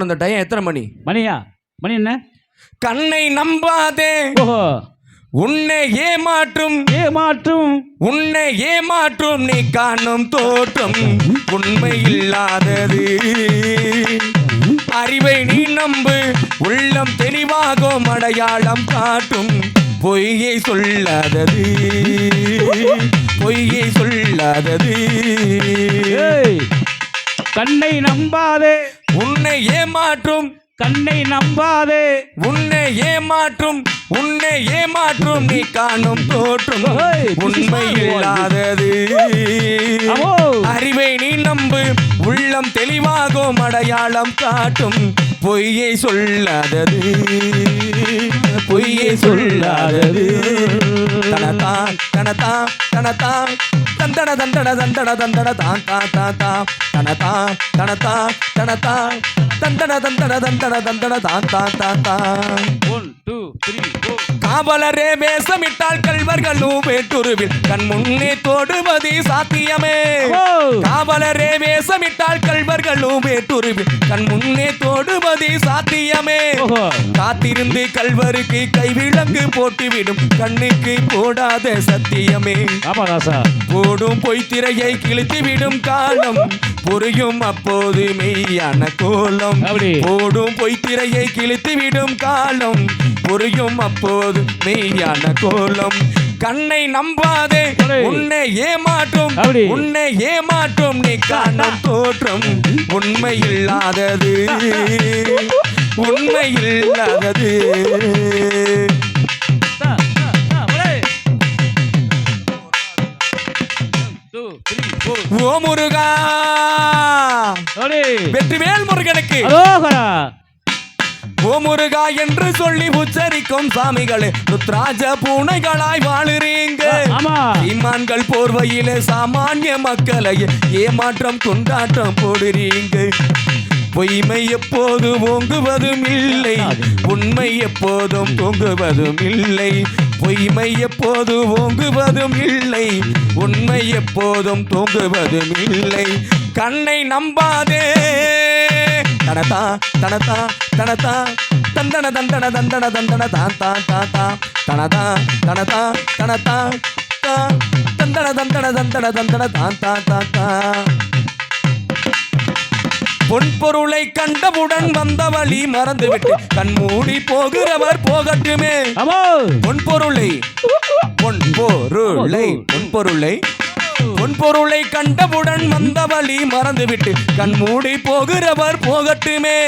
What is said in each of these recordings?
இந்த டைம் எத்தனை மணி? மணியா? மணி என்ன? கண்ணை நம்பாதே, உன்னை ஏமாற்றும் உன்னை ஏமாற்றும் நீ காணும் தோற்றம் உண்மை இல்லாதது. அறிவை நீ நம்பு, உள்ளம் தெளிவாகும், அடையாளம் காட்டும் பொய்யை சொல்லாதது, பொய்யை சொல்லாதது. கண்ணை நம்பாதே, உன்னை ஏமாற்றும் கண்ணை நம்பாதே, உன்னை ஏமாற்றும் நீ காணும் தோற்றம் உண்மை இல்லாதது. அறிவை நீ நம்பு, உள்ளம் தெளிவாகும், அடையாளம் காட்டும் பொய்யை சொல்லாதது, பொய்யை சொல்லாதது. தனதா தனதா தனதா தந்தட தந்தட தந்தட தந்தட தான் தா தா தா தனதா தனதா தனதா தந்தட தந்தட தந்தட தந்தட தான் தா தா தா. 1 2 3 4. காவலரே வேஷமிட்டால் கல்வர்களும் வேட்டுருவில் கண் முன்னே தோடுவது சாத்தியமே. காவலரே வேஷமிட்டால் கல்வர்களும் வேட்டுருவில் கண் முன்னே தோடுவது சாத்தியமே. காத்திருந்து கல்வருக்கு கைவிலங்கு போட்டுவிடும் கண்ணுக்கு போடாத சத்தியமே. போடும் பொய்த்திரையை கிழித்துவிடும் காலம் புரியும் அப்போது மெய்யான கோலம். போடும் பொய்த்திரையை கிழித்துவிடும் காலம் புரியும் அப்போது மெய்யான கோலம். கண்ணை நம்பாதே, உன்னை ஏமாற்றும் நீ காணும் தோற்றம் உண்மை இல்லாதது, உண்மை இல்லாதது. ஓ முருகா, வெற்றிவேல் முருகனுக்கு ஓ முருகா என்று சொல்லி உச்சரிக்கும் சாமிகளே ருத்ராஜ பூனைகளாய் வாழுறீங்க. இமான்கள் போர்வையிலே சாமானிய மக்களை ஏமாற்றம் கொண்டாட்டம் போடுறீங்க. பொய்மை எப்போது ஓங்குவதும் இல்லை, உண்மை எப்போதும் தூங்குவதும் இல்லை. பொய்மை எப்போது ஓங்குவதும் இல்லை, உண்மை எப்போதும் தூங்குவதும் இல்லை. கண்ணை நம்பாதே, தனதா தனதா தனதா தந்தன தந்தன தந்தன தந்தன தான் தா தா தா தனதா தனதா தனதா தந்தன தந்தன தந்தன தந்தன தான் தா தா தா. பொன்பொருளை கண்டவுடன் வந்த வழி மறந்துவிட்டு கண்மூடி போகிறவர் போகட்டுமே. பொன்பொருளை பொன்பொருளை பொன்பொருளை பொன்பொருளை கண்டவுடன் வந்த வழி மறந்துவிட்டு கண்மூடி போகிறவர் போகட்டுமே.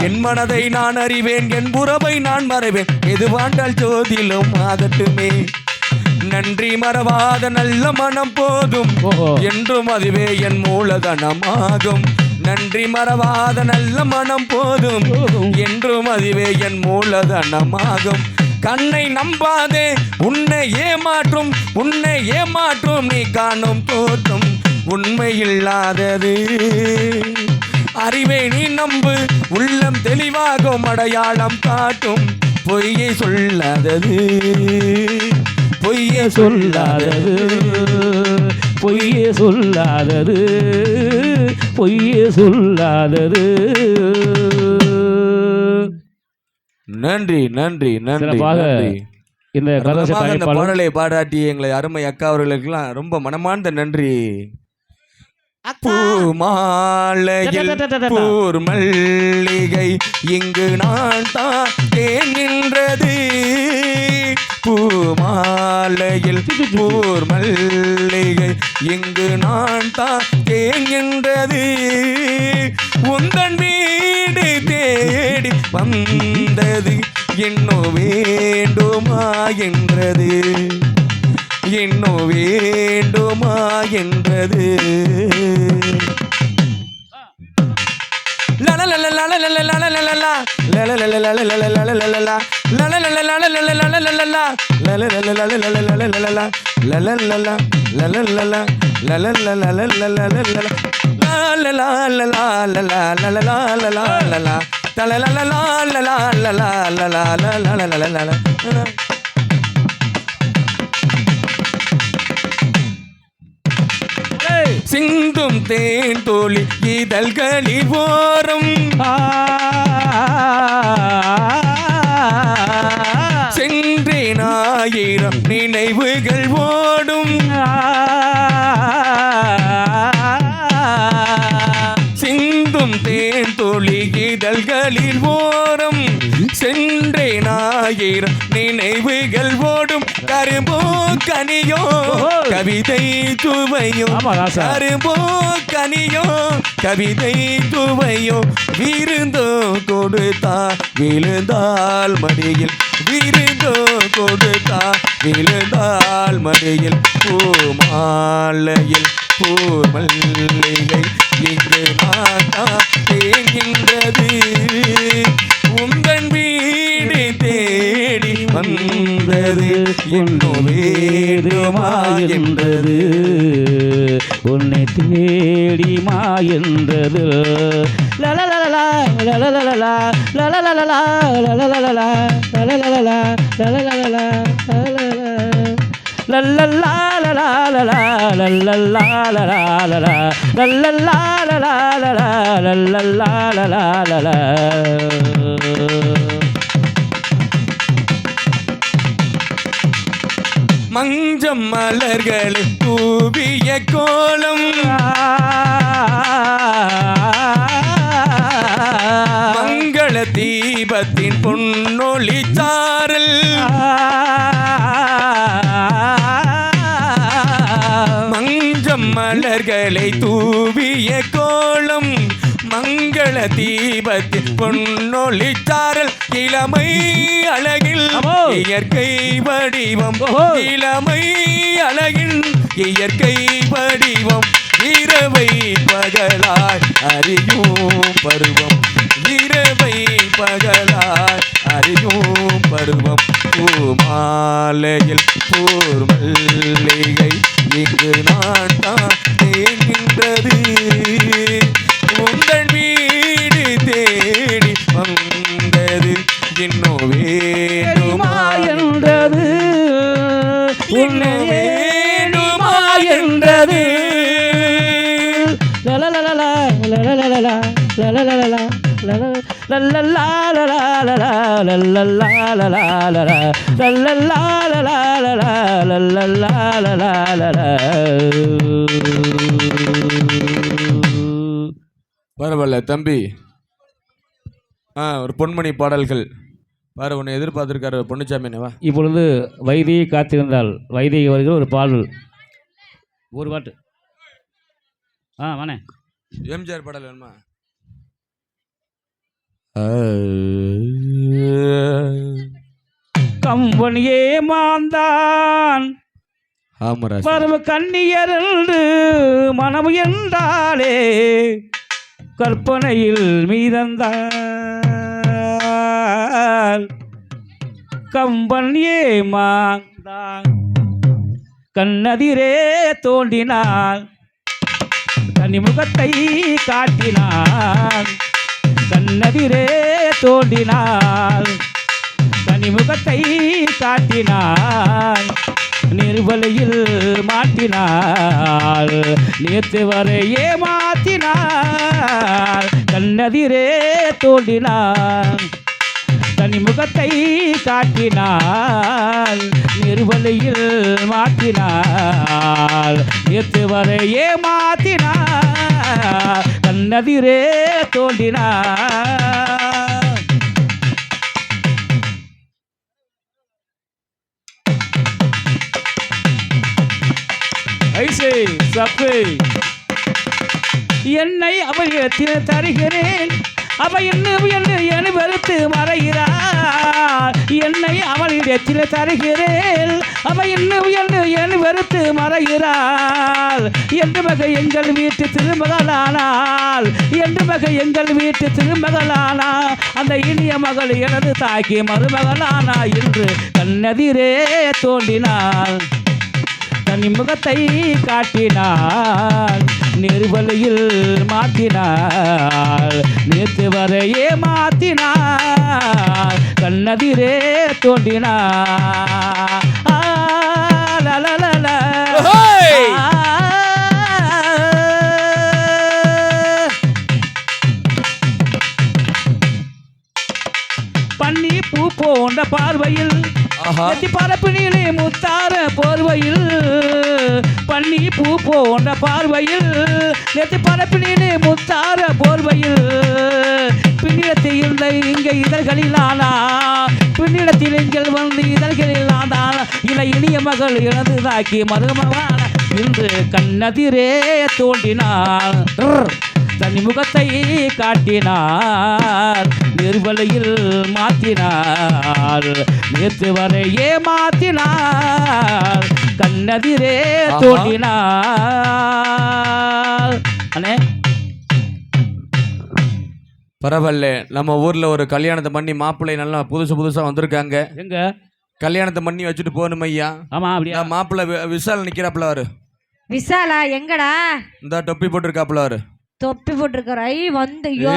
என் மனதை நான் அறிவேன், என் புறவை நான் மறைவேன், எது வாண்டால் ஜோதிலும் ஆகட்டுமே. நன்றி மறவாத நல்ல மனம் போதும், என்றும் அதுவே என் மூலதனமாகும். நன்றி மறவாத நல்ல மனம் போதும், என்றும் அதுவே என் மூலதனமாகும். கண்ணை நம்பாதே, உன்னை ஏமாற்றும் நீ காணும் தோற்றம் உண்மை இல்லாதது. அறிவை நீ நம்பு, உள்ளம் தெளிவாகும், அடையாளம் காட்டும் பொய்யை சொல்லாதது, பொய்யை சொல்லாதது, பொய்யே சொல்லாதது, பொய்யே சொல்லாதது. நன்றி நன்றி நன்றி. இந்த பாடலை பாராட்டி எங்களை அருமை அக்கா அவர்களுக்கெல்லாம் ரொம்ப மனமார்ந்த நன்றி. பூமாலையில் பூர் மல்லிகை இங்கு நான் தான் தேன்கின்றது. பூமாலையில் பூர் மல்லிகை இங்கு நான் தான் தேன்கின்றது. உந்தன் வீடு தேடி வந்தது என்னோ வேண்டுமா என்றது, என்னோ வேண்டுமா என்றது. சிந்தும் தேன் தோழி இதழ்களில் ஓரம் தேன் துளி இதழ்களில் ஓரம் சென்றேன் ஆயிரம் நினைவுகள் ஓடும் கரும்போ கனியோ கவிதை துவையோ கரும்போ கனியோ கவிதை துவையோ விருந்தோ கொடுத்தா விழுந்தால் மடியில் விருந்தோ கொடுத்தா விழுந்தால் மடியில் பூமாலையில் பூமல்லிகை இங்கு நாட்டா தேங்கின்றது உங்கள் வீடு தேடி வந்தது இன்னும் வேண்டுமா என்றது உன்னை தேடி மாயென்றது லலலலலா லலலலலா லலலலலா லலலலலா லலலலலா லலலலலா லல்லல்லா லலா லலா லல்லல்லா லலா லலா லல்லல்லா லலா லலா லல்லல்லா லலா லலா மஞ்சம் மலர்கள் தூவிய கோலம் மங்கள தீபத்தின் பொன்னொளி சாரல் மஞ்சம் மலர்களை தூவிய கோலம் மங்கள தீபத்தின் பொன்னொளி சாரல் இளமை அழகில் இயற்கை வடிவம் இளமை அழகின் இயற்கை வடிவம் இரவை பகலாய் அறியும் பருவம் இரவை பகலாய் அறியும் பருவம் பூமாலையில் பூர்மல்லிகை இங்கு நாட்டான் தேங்கின்றது உங்கள் வீடு தேடி வந்தது இன்னும் வேணுமா என்றது இன்னும் வேணுமா என்றது லலலலலா லலலலலா லலலலலா லல்லல்லா லலா லலா லல்லல்லா லலா லலா லல்லல்லா லலா லலா லல்லல்லா லலா லலா பரவாயில்ல தம்பி ஒரு பொன்மணி பாடல்கள் பாரு உன்னை எதிர்பார்த்துருக்காரு பொன்னுச்சாமி என்னவா இப்பொழுது வைதியை காத்திருந்தால் வைதிகை வருகிற ஒரு பாடல் ஒரு பாட்டு வானே எம்ஜிஆர் பாடல் வேணுமா கம்பன் ஏமாந்தான் ஆமராஜ் பருவ கண்ணியர் என்று மனம் என்றாலே கற்பனையில் மீதந்தான் கம்பன் ஏமாந்தான் கண்ணதிரே தோன்றினான் கனிமுகத்தை காட்டினான் கண்ணதிரே தோன்றினாள் கனிமுகத்தை காட்டினாள் நிர்வலையில் மாட்டினாள் நேற்று வரை ஏமாத்தினாள் கண்ணதிரே தோன்றினாள் கனிமுகத்தை காட்டினாள் நிர்வலையில் மாட்டினாள் நேற்று வரை ஏமாத்தினாள் கண்ணதிரே தோன்றினாள் ஐசே சப்பே என்னை அவளிடத்தில் தருகிறேன் அவ என்ன வெறுத்து மறைகிறாள் என்னை அவளிடத்தில் தருகிறேன் அவ என்ன வெறுத்து மறைகிறாள் என்று மகை எங்கள் வீட்டு திருமகளானால் என்று மகை எங்கள் வீட்டு திருமகளானா அந்த இனிய மகள் எனது தாக்கி மருமகளானா என்று கண்ணெதிரே தோன்றினாள் கனிமுகத்தை காட்டினாள் நிர்வலையில் மாட்டினாள் நேற்று வரையே மாத்தினாள் கண்ணதிரே தோன்றினாள் பன்னி பூ போன்ற பார்வையில் பரப்பினிலே முத்தார போர்வையில் பன்னி பூ போன்ற பார்வையில் நெத்தி பரப்பினிலே முத்தார போர்வையில் மல்லிகை இதழ்களில் ஆனா பின்னிடத்தில் எங்கள் வந்து இதழ்களில் ஆனான் இலை இனிய மகள் இழந்து தாக்கி மருமகனான இன்று கண்ணதிரே தோன்றினார் தனி முகத்தை காட்டினார் நிர்வலையில் மாற்றினார் நேற்று வரை ஏமாத்தினார் கண்ணதிரே தோன்றினார் அண்ணே பரவாயில்ல. நம்ம ஊர்ல ஒரு கல்யாணத்தை பண்ணி மாப்பிள்ளை நல்லா புதுசா வந்திருக்காங்க. எங்க கல்யாணத்தை பண்ணி வச்சுட்டு போகணும் ஐயா. ஆமா அப்படியா மாப்பிள்ளை விஷால் நிக்கிறாப்புல அவரு. விசாலா எங்கடா? இந்த டொப்பி போட்டிருக்காப்புல அவரு. தொப்பி போட்டிருக்காரு. ஐ வந்து ஐயோ